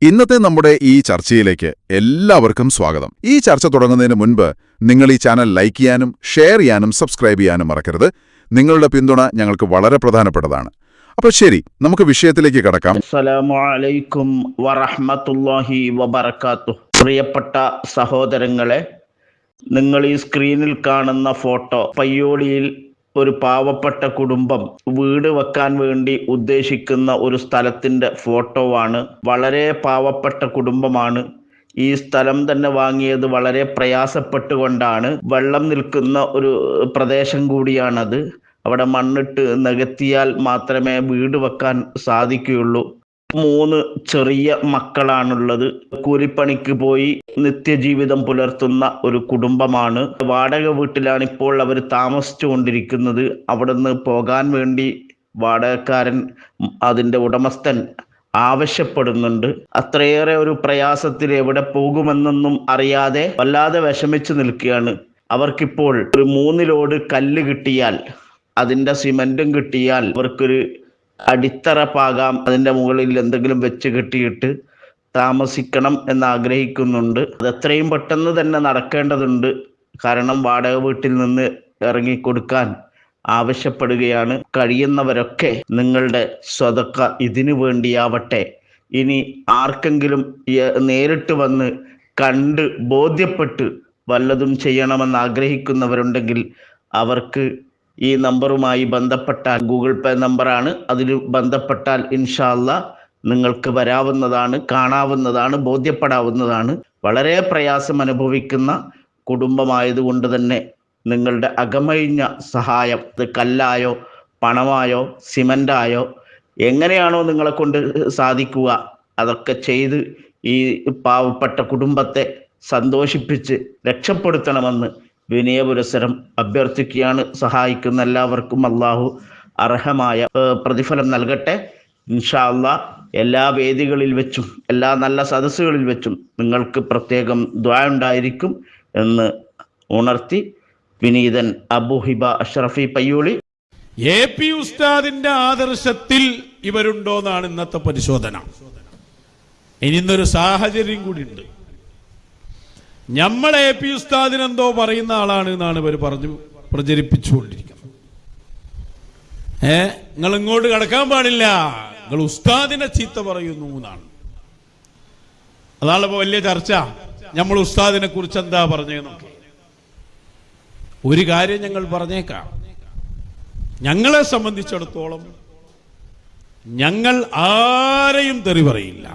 ഇന്നത്തെ നമ്മുടെ ഈ ചർച്ചയിലേക്ക് എല്ലാവർക്കും സ്വാഗതം. ഈ ചർച്ച തുടങ്ങുന്നതിന് മുൻപ് നിങ്ങൾ ഈ ചാനൽ ലൈക്ക് ചെയ്യാനും ഷെയർ ചെയ്യാനും സബ്സ്ക്രൈബ് ചെയ്യാനും മറക്കരുത്. നിങ്ങളുടെ പിന്തുണ ഞങ്ങൾക്ക് വളരെ പ്രധാനപ്പെട്ടതാണ്. അപ്പോൾ ശരി, നമുക്ക് വിഷയത്തിലേക്ക് കടക്കാം. അസ്സലാമു അലൈക്കും വറഹ്മത്തുള്ളാഹി വബറകാതുഹു. പ്രിയപ്പെട്ട സഹോദരങ്ങളെ, നിങ്ങൾ ഈ സ്ക്രീനിൽ കാണുന്ന ഫോട്ടോ പയ്യോളിയിൽ ഒരു പാവപ്പെട്ട കുടുംബം വീട് വെക്കാൻ വേണ്ടി ഉദ്ദേശിക്കുന്ന ഒരു സ്ഥലത്തിന്റെ ഫോട്ടോ ആണ്. വളരെ പാവപ്പെട്ട കുടുംബമാണ്. ഈ സ്ഥലം തന്നെ വാങ്ങിയത് വളരെ പ്രയാസപ്പെട്ടുകൊണ്ടാണ്. വെള്ളം നിൽക്കുന്ന ഒരു പ്രദേശം കൂടിയാണത്. അവിടെ മണ്ണിട്ട് നികത്തിയാൽ മാത്രമേ വീട് വെക്കാൻ സാധിക്കുകയുള്ളൂ. 3 ചെറിയ മക്കളാണുള്ളത്. കൂലിപ്പണിക്ക് പോയി നിത്യജീവിതം പുലർത്തുന്ന ഒരു കുടുംബമാണ്. വാടക വീട്ടിലാണ് ഇപ്പോൾ അവർ താമസിച്ചു കൊണ്ടിരിക്കുന്നത്. അവിടുന്ന് പോകാൻ വേണ്ടി വാടകക്കാരൻ, അതിൻ്റെ ഉടമസ്ഥൻ ആവശ്യപ്പെടുന്നുണ്ട്. അത്രയേറെ ഒരു പ്രയാസത്തിൽ എവിടെ പോകുമെന്നൊന്നും അറിയാതെ വല്ലാതെ വിഷമിച്ചു നിൽക്കുകയാണ്. അവർക്കിപ്പോൾ ഒരു 3 ലോഡ് കല്ല് കിട്ടിയാൽ, അതിൻ്റെ സിമൻറ്റും കിട്ടിയാൽ അവർക്കൊരു അടിത്തറ പാകാം, അതിൻ്റെ മുകളിൽ എന്തെങ്കിലും വെച്ച് കെട്ടിയിട്ട് താമസിക്കണം എന്ന് ആഗ്രഹിക്കുന്നുണ്ട്. അത് എത്രയും പെട്ടെന്ന് തന്നെ നടക്കേണ്ടതുണ്ട്. കാരണം വാടക വീട്ടിൽ നിന്ന് ഇറങ്ങിക്കൊടുക്കാൻ ആവശ്യപ്പെടുകയാണ്. കഴിയുന്നവരൊക്കെ നിങ്ങളുടെ സ്വതക്ക ഇതിനു വേണ്ടിയാവട്ടെ. ഇനി ആർക്കെങ്കിലും നേരിട്ട് വന്ന് കണ്ട് ബോധ്യപ്പെട്ട് വല്ലതും ചെയ്യണമെന്ന് ആഗ്രഹിക്കുന്നവരുണ്ടെങ്കിൽ അവർക്ക് ഈ നമ്പറുമായി ബന്ധപ്പെട്ടാൽ, ഗൂഗിൾ പേ നമ്പറാണ്, അതിൽ ബന്ധപ്പെട്ടാൽ ഇൻഷാ അല്ലാഹ് നിങ്ങൾക്ക് വരാവുന്നതാണ്, കാണാവുന്നതാണ്, ബോധ്യപ്പെടാവുന്നതാണ്. വളരെ പ്രയാസം അനുഭവിക്കുന്ന കുടുംബമായതുകൊണ്ട് തന്നെ നിങ്ങളുടെ അകമഴിഞ്ഞ സഹായം, അത് കല്ലായോ പണമായോ സിമൻ്റായോ എങ്ങനെയാണോ നിങ്ങളെ കൊണ്ട് സാധിക്കുക അതൊക്കെ ചെയ്ത് ഈ പാവപ്പെട്ട കുടുംബത്തെ സന്തോഷിപ്പിച്ച് രക്ഷപ്പെടുത്തണമെന്ന് വിനയപുരസരം അഭ്യർത്ഥിക്കുകയാണ്. സഹായിക്കുന്ന എല്ലാവർക്കും അള്ളാഹു അർഹമായ പ്രതിഫലം നൽകട്ടെ. ഇൻഷാ അല്ലാഹ് എല്ലാ വേദികളിൽ വെച്ചും എല്ലാ നല്ല സദസ്സുകളിൽ വെച്ചും നിങ്ങൾക്ക് പ്രത്യേകം ദുആ ഉണ്ടായിരിക്കും എന്ന് ഉണർത്തി വിനീതൻ അബു ഹിബ അഷ്റഫി പയ്യോളി. AP ഉസ്താദിന്റെ ആദർശത്തിൽ ഇവരുണ്ടോന്നാണ് ഇന്നത്തെ പരിശോധന. ഇനിന്നൊരു സാഹചര്യം കൂടി ഉണ്ട്. നമ്മൾ AP ഉസ്താദിനെന്തോ പറയുന്ന ആളാണ് എന്നാണ് ഇവർ പറഞ്ഞു പ്രചരിപ്പിച്ചുകൊണ്ടിരിക്കുന്നത്. നിങ്ങൾ ഇങ്ങോട്ട് കടക്കാൻ പാടില്ല, നിങ്ങൾ ഉസ്താദിനെ ചീത്ത പറയുന്നു എന്നാണ്. അതാണിപ്പോ വലിയ ചർച്ച. നമ്മൾ ഉസ്താദിനെ കുറിച്ച് എന്താ പറഞ്ഞതെന്നൊക്കെ ഒരു കാര്യം ഞങ്ങൾ പറഞ്ഞേക്കാം. ഞങ്ങളെ സംബന്ധിച്ചിടത്തോളം ഞങ്ങൾ ആരെയും തെറി പറയില്ല.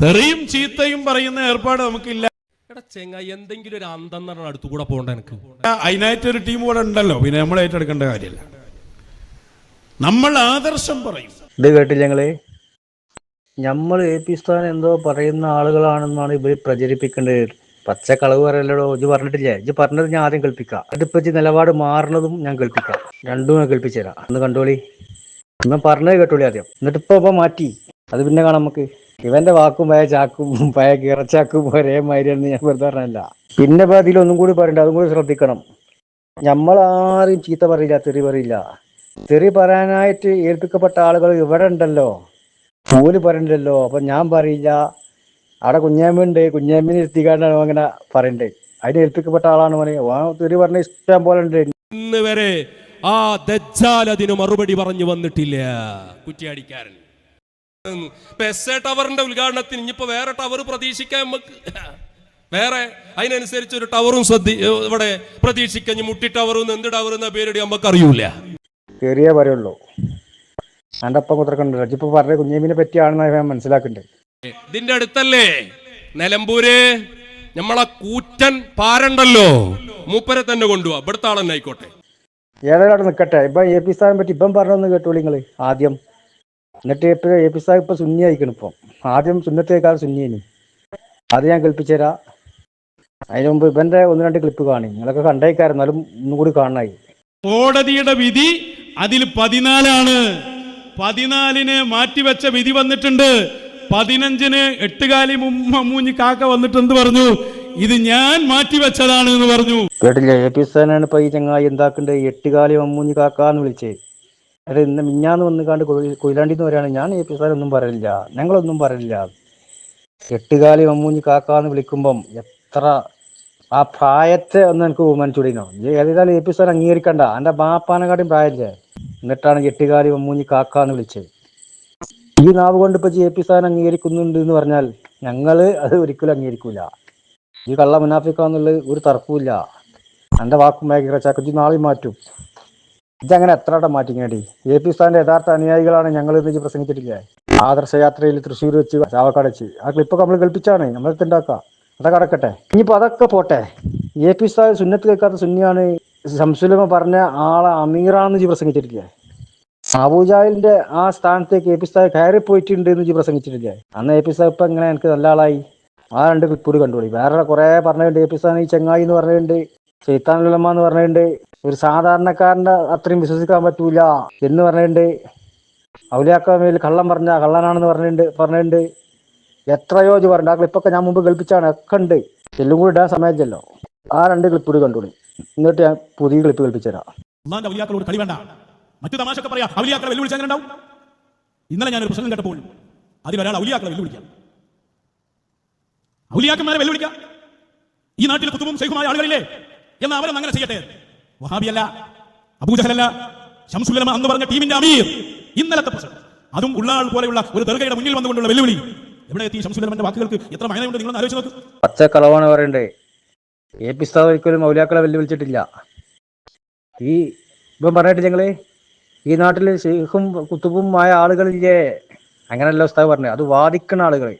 തെറിയും ചീത്തയും പറയുന്ന ഏർപ്പാട് നമുക്കില്ല. എന്തെങ്കിലും ഒരു അന്തം അടുത്തുകൂടെ പോകണ്ട. എനിക്ക് അതിനായിട്ടൊരു ടീം കൂടെ ഉണ്ടല്ലോ, പിന്നെ നമ്മൾ ഏറ്റെടുക്കേണ്ട കാര്യമില്ല. നമ്മൾ ആദർശം പറയും. ഇത് കേട്ടില്ല ഞങ്ങള്? നമ്മൾ AP ഉസ്താദ് എന്തോ പറയുന്ന ആളുകളാണെന്നാണ് ഇവർ പ്രചരിപ്പിക്കേണ്ടത്. പച്ചക്കളവ് പറയല്ലോ. ഇജ് പറഞ്ഞിട്ടില്ലേ? ഇജ് പറഞ്ഞത് ഞാൻ ആദ്യം കേൾപ്പിക്കാം. ഇതിപ്പോ നിലപാട് മാറുന്നതും ഞാൻ കേൾപ്പിക്കാം. രണ്ടും ഞാൻ കേൾപ്പിച്ചു തരാം. ഒന്ന് കണ്ടോളി. ഇവൻ പറഞ്ഞത് കേട്ടോളി ആദ്യം, എന്നിട്ട് ഇപ്പൊ മാറ്റി അത് പിന്നെ കാണാം നമുക്ക്. ഇവന്റെ വാക്കും പഴയ ചാക്കും പഴയ കിറച്ചാക്കും ഒരേ മാതിരിയാണെന്ന് ഞാൻ വെറുതെ പറഞ്ഞല്ല. പിന്നെ ഇപ്പൊ അതിലൊന്നും കൂടി പറയണ്ട, അതും കൂടി ശ്രദ്ധിക്കണം. നമ്മളാരും ചീത്ത പറയില്ല, തെറി പറയില്ല. തെറി പറയാനായിട്ട് ഏൽപ്പിക്കപ്പെട്ട ആളുകൾ ഇവിടെ ഉണ്ടല്ലോ, പോല് പറയണ്ടല്ലോ. അപ്പൊ ഞാൻ പറയില്ല. അവിടെ കുഞ്ഞാമ്മുണ്ട്, കുഞ്ഞാമ്മിനെ എത്തിക്കാണ്ടാണ് അങ്ങനെ പറയണ്ടേ. അതിന് ഏൽപ്പിക്കപ്പെട്ട ആളാണ് തെറി പറഞ്ഞ ഇഷ്ടം പോലെ ഉണ്ട്. ഇന്ന് വരെ ആ ദജ്ജാൽ അതിന് മറുപടി പറഞ്ഞു വന്നിട്ടില്ല. കുറ്റിയാടിക്കാരൻ ടവറിന്റെ ഉദ്ഘാടനത്തിന് ഇനിയിപ്പോ വേറെ ടവർ പ്രതീക്ഷിക്കാൻ നമുക്ക്, വേറെ അതിനനുസരിച്ച് ഒരു ടവറും ഇവിടെ പ്രതീക്ഷിക്കാൻ, മുട്ടി ടവറും എന്ത് ടവർ എന്ന പേരിടി നമുക്ക് അറിയൂല. ചെറിയ പറയുള്ളൂ. എന്റെ ഒപ്പം കുതിർക്കണ്ടല്ലോ. ഇപ്പൊ പറഞ്ഞ കുഞ്ഞേമിനെ പറ്റിയാണെന്ന് ഞാൻ മനസ്സിലാക്കുന്നുണ്ട്. ഇതിന്റെ അടുത്തല്ലേ നിലമ്പൂര് നമ്മളെ കൂറ്റൻ പാരണ്ടല്ലോ, മൂപ്പരെ തന്നെ കൊണ്ടുപോവാ. ഇവിടുത്തെ ആളെന്നെ ആയിക്കോട്ടെ. ഏതായാലും അവിടെ നിൽക്കട്ടെ. ഇപ്പൊ AP ഉസ്താദിനെ പറ്റി ഇപ്പം പറഞ്ഞൊന്ന് കേട്ടോളൂ നിങ്ങള് ആദ്യം. എന്നിട്ട് AP ഉസ്താദ് ഇപ്പൊ സുന്നി ആയിക്കണം. ഇപ്പം ആദ്യം സുന്നത്തേക്കാൾ സുന്നിയേനി. അത് ഞാൻ കേൾപ്പിച്ചുതരാം. അതിന് മുമ്പ് ഇവന്റെ 1-2 ക്ലിപ്പ് കാണി. നിങ്ങളൊക്കെ കണ്ടേക്കാരെന്നാലും ഒന്നും കൂടി കാണായി. കോടതിയുടെ വിധി അതിൽ 14 14 മാറ്റിവെച്ച വിധി വന്നിട്ടുണ്ട്. 15 8 മമ്മൂഞ്ഞി കാക്ക വന്നിട്ട് എന്ത് പറഞ്ഞു? ഇത് ഞാൻ മാറ്റിവെച്ചതാണ് എന്ന് പറഞ്ഞു. കേട്ടില്ലേ? AP ഉസ്താദിനാണ് ഇപ്പൊ ഈ ചങ്ങായി എന്താക്കണ്ടേ 8 മമ്മൂഞ്ഞി കാക്ക എന്ന് വിളിച്ചേ. അത് ഇന്ന് മിഞ്ഞാന്ന് വന്നുകാണ്ട് കൊയിലാണ്ടിന്ന് വരികയാണ്, ഞാൻ എ പി ഉസ്താദ് ഒന്നും പറയില്ല, ഞങ്ങളൊന്നും പറയില്ല. എട്ടുകാലി മമ്മൂഞ്ഞി കാക്കാന്ന് വിളിക്കുമ്പം എത്ര ആ പ്രായത്തെ ഒന്ന് എനിക്ക് ബഹുമാനിച്ചുകൂടിനോ? ഏതായാലും എ പി ഉസ്താദ് അംഗീകരിക്കണ്ട, എൻ്റെ ബാപ്പാനെക്കാട്ടും പ്രായമില്ലേ, എന്നിട്ടാണ് എട്ടുകാലി മമ്മൂഞ്ഞി കാക്കാന്ന് വിളിച്ചത്. ഈ നാവ് കൊണ്ട് ഇപ്പൊ എ പി ഉസ്താദിനെ അംഗീകരിക്കുന്നുണ്ട് എന്ന് പറഞ്ഞാൽ ഞങ്ങള് അത് ഒരിക്കലും അംഗീകരിക്കൂല. ഈ കള്ള മുനാഫിക്കാന്നുള്ളത് ഒരു തർക്കമില്ല. എൻ്റെ വാക്കും ചാക്കു നാളെ മാറ്റും. ഇതങ്ങനെ എത്ര വട്ടം മാറ്റിങ്ങേണ്ടി? എ പി ഉസ്താദിന്റെ യഥാർത്ഥ അനുയായികളാണ് ഞങ്ങൾ എന്ന് പ്രസംഗിച്ചിട്ടില്ലേ? ആദർശയാത്രയിൽ തൃശ്ശൂർ വെച്ച്, ചാവക്കാട് വെച്ച്, ആ ക്ലിപ്പൊക്കെ നമ്മൾ കേൾപ്പിച്ചാണ്, നമ്മളെടുത്ത് ഉണ്ടാക്കാം. അതൊക്കെ അടക്കട്ടെ. ഇനിയിപ്പോൾ അതൊക്കെ പോട്ടെ. എ പി ഉസ്താദ് സുന്നത്ത് കേൾക്കാത്ത സുന്നിയാണ്, ശംസുലമ പറഞ്ഞ ആളെ അമീറാണെന്ന് പ്രസംഗിച്ചിട്ടില്ലേ? അബൂജാഹിലിന്റെ ആ സ്ഥാനത്തേക്ക് എ പി ഉസ്താദ് കയറി പോയിട്ടുണ്ട് എന്ന് പ്രസംഗിച്ചിട്ടില്ലേ? അന്ന് എ പി ഉസ്താദ് ഇപ്പൊ എങ്ങനെ എനിക്ക് നല്ല ആളായി? ആ രണ്ട് ക്ലിപ്പൂടി കണ്ടുപോയി. വേറെ കുറെ പറഞ്ഞിട്ടുണ്ട്. എ പി ഉസ്താദ് ഈ ചെങ്ങായി എന്ന് പറഞ്ഞിട്ടുണ്ട്, ശൈത്താനുൽ ഉലമ എന്ന് പറഞ്ഞിട്ടുണ്ട്, ഒരു സാധാരണക്കാരന്റെ അത്രയും വിശ്വസിക്കാൻ പറ്റൂല എന്ന് പറഞ്ഞിട്ടുണ്ട്, ഔലിയാക്ക മേൽ കള്ളം പറഞ്ഞ കള്ളനാണെന്ന് പറഞ്ഞിട്ടുണ്ട്. എത്രയോ പറഞ്ഞിട്ടുണ്ട്. ആ ക്ലിപ്പൊക്കെ ഞാൻ മുമ്പ് കേൾപ്പിച്ചാണ്, ഒക്കെ ഉണ്ട്. എല്ലാം കൂടി ഇടാൻ സമയത്തല്ലോ. ആ രണ്ട് ക്ലിപ്പൂടി കണ്ടുപോയി. എന്നിട്ട് ഞാൻ പുതിയ ക്ലിപ്പ് കേൾപ്പിച്ചു തരാം. ഔലിയാക്കളോട് കളി വേണ്ട, മറ്റു തമാശയൊക്കെ പറയാം. ഔലിയാക്കളെ വെല്ലുവിളിച്ച് എങ്ങനെ ഉണ്ടാവും? ഇന്നലെ ഞാനൊരു പ്രസംഗം കേട്ടപ്പോൾ അതിലൊരാൾ ഔലിയാക്കളെ വെല്ലുവിളിക്കാം, ഔലിയാക്കന്മാരെ വെല്ലുവിളിക്കാം. ഈ നാട്ടിൽ കുത്തുബും ശൈഖുമായ ആളുകളില്ലേ എന്ന് അവരൊന്നും അങ്ങനെ ചെയ്യട്ടെ. വഹാബിയല്ല, അബൂജഹലല്ല, ശംസുൽ ഉലമ എന്ന് പറഞ്ഞ ടീമിന്റെ അമീർ ഇന്നലത്തെ പ്രസംഗം, അതും ഉള്ളാൾ പോലെയുള്ള ഒരു ദർഗയുടെ മുന്നിൽ വന്നുകൊണ്ടുള്ള വെല്ലുവിളി. എവിടെ എത്തി ശംസുൽ ഉലമന്റെ വാക്കുകൾക്ക്? എത്ര മയനയുണ്ട് നിങ്ങളൊന്ന് ആലോചിച്ച് നോക്ക്. പച്ച കളവാണ് പറയണ്ടേ. എ പി ഉസ്താദ് ഒരിക്കലും ഔലിയാക്കളെ വെല്ലുവിളിച്ചിട്ടില്ല. ഈ ഇപ്പം പറഞ്ഞിട്ടില്ല ഞങ്ങള് ഈ നാട്ടിൽ ശൈഖും കുത്തുബും ആയ ആളുകളില്ലേ? അങ്ങനെയല്ല ഉസ്താദ് പറഞ്ഞത്. അത് വാദിക്കണ ആളുകൾ,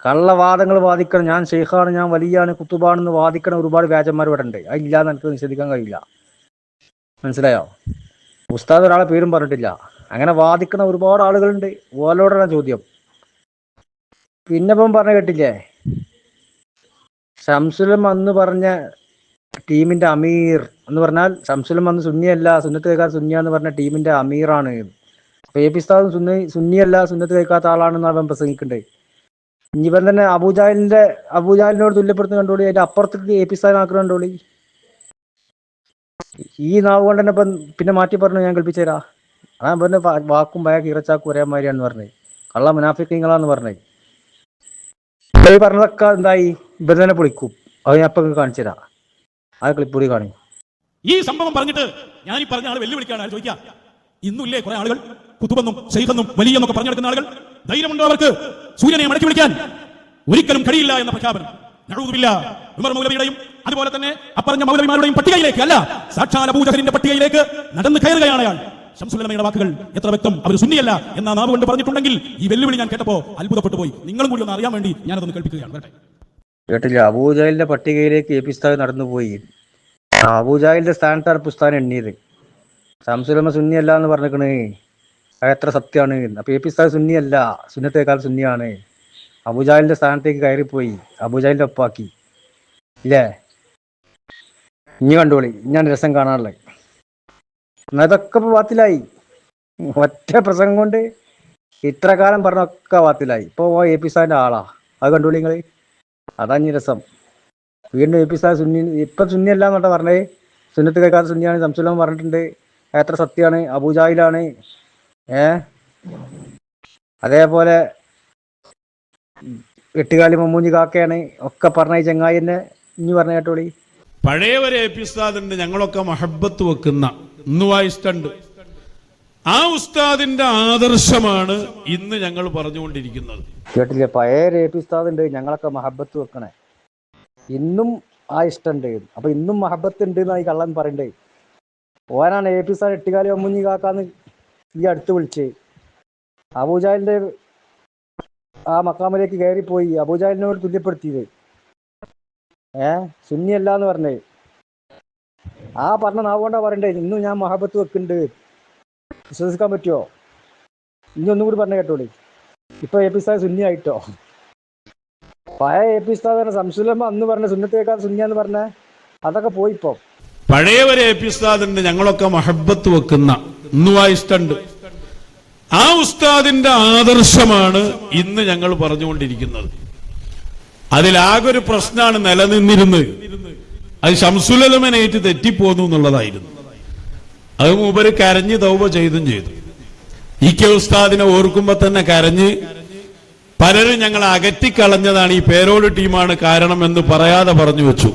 കള്ളവാദങ്ങൾ വാദിക്കണം. ഞാൻ ശൈഖാണ്, ഞാൻ വലിയാണ്, കുത്തുബാണെന്ന് വാദിക്കണ ഒരുപാട് വ്യാജന്മാർ ഇവിടെ ഉണ്ട്. അതില്ലാന്ന് എനിക്ക് നിഷേധിക്കാൻ കഴിയില്ല. മനസ്സിലായോ? ഉസ്താദ് ഒരാളെ പേരും പറഞ്ഞിട്ടില്ല. അങ്ങനെ വാദിക്കണ ഒരുപാട് ആളുകളുണ്ട്. ഓലോടാണ് ചോദ്യം. പിന്നെ ഇപ്പം പറഞ്ഞ കേട്ടില്ലേ, ശംസുൽ ഉലമ എന്ന് പറഞ്ഞ ടീമിന്റെ അമീർ എന്ന് പറഞ്ഞാൽ ശംസുൽ ഉലമ അന്ന് സുന്നിയല്ല, സുന്നത്ത് കേൾക്കാത്ത സുന്നിയാന്ന് പറഞ്ഞ ടീമിന്റെ അമീറാണ്. അപ്പൊ എ പി ഉസ്താദ് സുന്നിയല്ല, സുന്നത്ത് കേൾക്കാത്ത ആളാണെന്നാണ് അവൻ പ്രസംഗിക്കണ്ടേ. ഇനിയിപ്പം തന്നെ അബൂജാലിനോട് തുല്യപ്പെടുത്തുന്ന കണ്ടോളി, അതിന്റെ അപ്പുറത്തേക്ക് എ പി ഉസ്താദിനെ ആക്കുന്ന കണ്ടോളി. ഈ നാവ് കൊണ്ട് തന്നെ ഇപ്പം പിന്നെ മാറ്റി പറഞ്ഞു ഞാൻ കേൾപ്പിച്ചു തരാം. അതാ പറഞ്ഞ വാക്കും ഭയ ഇറച്ചാക്കും ഒരേ മാതിരിയാണെന്ന് പറഞ്ഞത്. കള്ള മുനാഫിക്കങ്ങളാന്ന് പറഞ്ഞത്. ഈ പറഞ്ഞതൊക്കെ എന്തായി? ഇവർ തന്നെ പൊളിക്കും. അത് ഞാൻ ഇപ്പൊ കാണിച്ചു തരാം. ആ ക്ലിപ്പൂടി കാണി. ഈ സംഭവം പറഞ്ഞിട്ട് ഞാൻ ഈ പറഞ്ഞ ആൾ വെല്ലുവിളിക്കാണ്. ചോദിക്കാം, ഇന്നുമില്ലേ കുറെ ആളുകൾ കുത്തുബെന്നും ശൈഖെന്നും വലിയെന്നൊക്കെ പറഞ്ഞെടുക്കുന്ന ആളുകൾ? ധൈര്യമുണ്ടോ അവർക്ക് സൂര്യനെ മടക്കി വിളിക്കാൻ? ഒരിക്കലും കഴിയില്ല എന്ന പ്രഖ്യാപനം നഊദുബില്ല ഉമർ മൗലവിയുടെയും അതുപോലെ തന്നെ അപ്പറഞ്ഞ മൗലവിമാരുടെയും പട്ടികയിലേക്ക് അല്ല, സാക്ഷാൽ അബൂജഹലിന്റെ പട്ടികയിലേക്ക് നടന്നു കയറുകയാണ് അയാൾ. ശംസുൽ ഉലമയുടെ വാക്കുകൾ എത്ര വ്യക്തം. അവർ സുന്നിയല്ല എന്ന നാവ് കൊണ്ട് പറഞ്ഞിട്ടുണ്ടെങ്കിൽ ഈ വെല്ലുവിളി ഞാൻ കേട്ടപ്പോ അത്ഭുതപ്പെട്ടു പോയി. നിങ്ങളും കൂടി ഒന്ന് അറിയാൻ വേണ്ടി ഞാനതൊന്ന് കേൾപ്പിക്കുകയാണ്. കേട്ടില്ല? അബൂജഹലിന്റെ പട്ടികയിലേക്ക് എ പി ഉസ്താദ് നടന്നുപോയി. അബൂജഹലിന്റെ സ്ഥാനത്താണ് ഉസ്താദിനെ എണ്ണിയത്. ശംസുൽ ഉലമ സുന്നിയല്ല എന്ന് പറഞ്ഞിരിക്കണേ. അത് എത്ര സത്യമാണ്? അപ്പൊ എ പി ഉസ്താദ് സുന്നിയല്ല, സുന്നത്തേക്കാൾ സുന്നിയാണ്. അബൂജഹലിന്റെ സ്ഥാനത്തേക്ക് കയറിപ്പോയി, അബൂജഹലിന്റെ ഒപ്പാക്കി ഇല്ലേ? ഇനി കണ്ടോളി, ഞാൻ രസം കാണാറുള്ളത്. ഇതൊക്കെ ഇപ്പൊ വാത്തിലായി. ഒറ്റ പ്രസംഗം കൊണ്ട് ഇത്ര കാലം പറഞ്ഞൊക്കെ വാത്തിലായി. ഇപ്പൊ എ പി ഉസ്താദിന്റെ ആളാ. അത് കണ്ടോളി നിങ്ങള്. അതാ ഇനി രസം. വീണ്ടും എ പി ഉസ്താദ് സുന്നി, ഇപ്പം സുന്നിയല്ല എന്നോട്ടാ പറഞ്ഞത്. സുന്നത്ത് കേൾക്കാത്ത സുന്നിയാണ്, ശംസുൽ ഉലമ പറഞ്ഞിട്ടുണ്ട്. എത്ര സത്യമാണ്? അബൂജാഹിലാണ്. അതേപോലെ എട്ടുകാലി മമ്മൂഞ്ഞി കാക്കയാണ് ഒക്കെ പറഞ്ഞ ചെങ്ങായി തന്നെ. ഇനി പറഞ്ഞ കേട്ടോളി. പഴയ ഒരു എ പി ഉസ്താദിന്റെ ഞങ്ങളൊക്കെ മഹബത്ത് വെക്കുന്ന ഇന്നുവായിട്ടുണ്ട്. ആ ഉസ്താദിന്റെ ആദർശമാണ് ഇന്ന് ഞങ്ങൾ പറഞ്ഞുകൊണ്ടിരിക്കുന്നത്. കേട്ടില്ലേ? പഴയ എ പി ഉസ്താദ് ഉണ്ട്, ഞങ്ങളൊക്കെ മഹബത്ത് വെക്കണേ. ഇന്നും ആ ഇഷ്ടമുണ്ട്. അപ്പൊ ഇന്നും മഹബത്ത് ഉണ്ട് എന്നായി കള്ളൻ പറയണ്ടേ. ഓനാണ് എ പി ഉസ്താദ് എട്ടുകാലി മമ്മൂഞ്ഞി കാക്കാന്ന് ഈ അടുത്ത് വിളിച്ച് അബൂജാലിന്റെ ആ മക്കാമിലേക്ക് കയറിപ്പോയി അബൂജാലിനോട് തുല്യപ്പെടുത്തിയത്. സുന്നിയല്ല എന്ന് പറഞ്ഞേ. ആ പറഞ്ഞ നാവുകൊണ്ടാ പറയണ്ടേ ഇന്നും ഞാൻ മഹബത്ത് വെക്കുന്നുണ്ട്. വിശ്വസിക്കാൻ പറ്റുമോ? ഇനി ഒന്നും കൂടി പറഞ്ഞ കേട്ടോളി. ഇപ്പൊ എ പി ഉസ്താദ് സുന്നി ആയിട്ടോ? പഴയ എ പി ഉസ്താദ് ശംസുൽ ഉലമ അന്ന് പറഞ്ഞ സുന്നത്തേക്കാൾ സുന്നിയാന്ന് പറഞ്ഞ അതൊക്കെ പോയിപ്പോ. പഴയ ഒരു എ പി ഉസ്താദിന്റെ ഞങ്ങളൊക്കെ മഹബത്ത് വെക്കുന്ന ഇന്നുവായിട്ടുണ്ട്. ആ ഉസ്താദിന്റെ ആദർശമാണ് ഇന്ന് ഞങ്ങൾ പറഞ്ഞുകൊണ്ടിരിക്കുന്നത്. അതിലാകൊരു പ്രശ്നമാണ് നിലനിന്നിരുന്നത്. അത് ശംസുൽ ഉലമനേറ്റ് തെറ്റിപ്പോന്നു എന്നുള്ളതായിരുന്നു. അത് മൂപ്പര് കരഞ്ഞ് തൗബ ചെയ്തും ചെയ്തു. ഇ.കെ. ഉസ്താദിനെ ഓർക്കുമ്പോ തന്നെ കരഞ്ഞ് പലരും ഞങ്ങളെ അകറ്റിക്കളഞ്ഞതാണ്, ഈ പേരോട് ടീമാണ് കാരണമെന്ന് പറയാതെ പറഞ്ഞു വെച്ചു.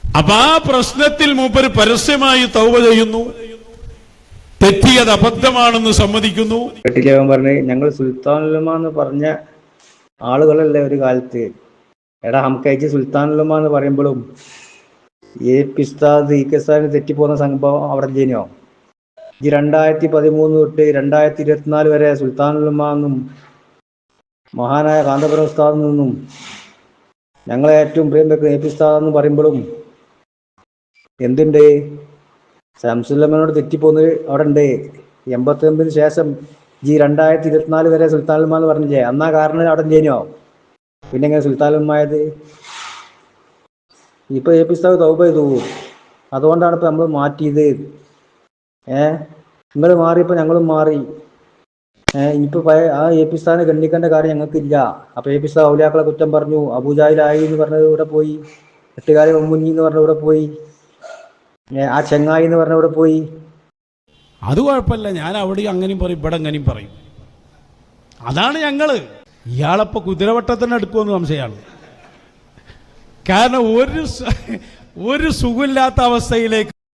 അപ്പൊ ആ പ്രശ്നത്തിൽ മൂപ്പര് പരസ്യമായി തൗബ ചെയ്യുന്നു, തെറ്റിയത് അബദ്ധമാണെന്ന് സമ്മതിക്കുന്നു. കേട്ടില്ല പറഞ്ഞ് ഞങ്ങൾ സുൽത്താനുലമ എന്ന് പറഞ്ഞ ആളുകളല്ലേ ഒരു കാലത്ത്. എടാ ഹംക്കയച്ച് സുൽത്താനുലമ എന്ന് പറയുമ്പോഴും എ.പി. ഉസ്താദ് ഇ.കെ. ഉസ്താദിന് തെറ്റിപ്പോകുന്ന സംഭവം അവിടെ ചെയ്യുന്നോ? ഈ 2013 തൊട്ട് 2024 വരെ സുൽത്താനുലമ എന്നും മഹാനായ കാന്തപുരം ഉസ്താദിൽ നിന്നും ഞങ്ങളെ ഏറ്റവും പ്രിയം വെക്കുന്ന എ.പി. ഉസ്താദ് എന്ന് പറയുമ്പോഴും എന്തുണ്ട്? ശംസുല്ലമനോട് തെറ്റിപ്പോകുന്നത് അവിടെ ഉണ്ട്. 89 ശേഷം ഈ 2024 വരെ സുൽത്താനുലമ എന്ന് പറഞ്ഞില്ലേ, അന്നാ കാരണം അവിടെ ചെയ്യുന്നോ? പിന്നെ എങ്ങനെ സുൽത്താനുലമായത്? ഇപ്പൊ എ.പി. ഉസ്താദ് തൗബ ചെയ്തു, അതുകൊണ്ടാണ് ഇപ്പൊ നമ്മൾ മാറ്റിയത്. നിങ്ങൾ മാറിയപ്പോൾ ഞങ്ങളും മാറി. ഇനിയിപ്പോൾ ആ എ.പി. ഉസ്താദിനെ ഗണ്ണിക്കേണ്ട കാര്യം ഞങ്ങൾക്കില്ല. അപ്പൊ എ.പി. ഉസ്താദ് ഔലിയാക്കളെ കുറ്റം പറഞ്ഞു, അബൂജാഹിലായി എന്ന് പറഞ്ഞത് ഇവിടെ പോയി, എട്ടുകാലി മുന്നി എന്ന് പറഞ്ഞ ഇവിടെ പോയി, ആ ചെങ്ങായി എന്ന് പറഞ്ഞ ഇവിടെ പോയി. അത് കുഴപ്പമില്ല, ഞാൻ അവിടെ അങ്ങനെയും പറയും ഇവിടെ അങ്ങനെയും പറയും. അതാണ് ഞങ്ങള്. ഇയാളപ്പോ കുതിരവട്ടത്തിന് എടുക്കുമെന്ന് സംശയമാണ്. കാരണം ഒരു സുഖമില്ലാത്ത അവസ്ഥയിലേക്ക്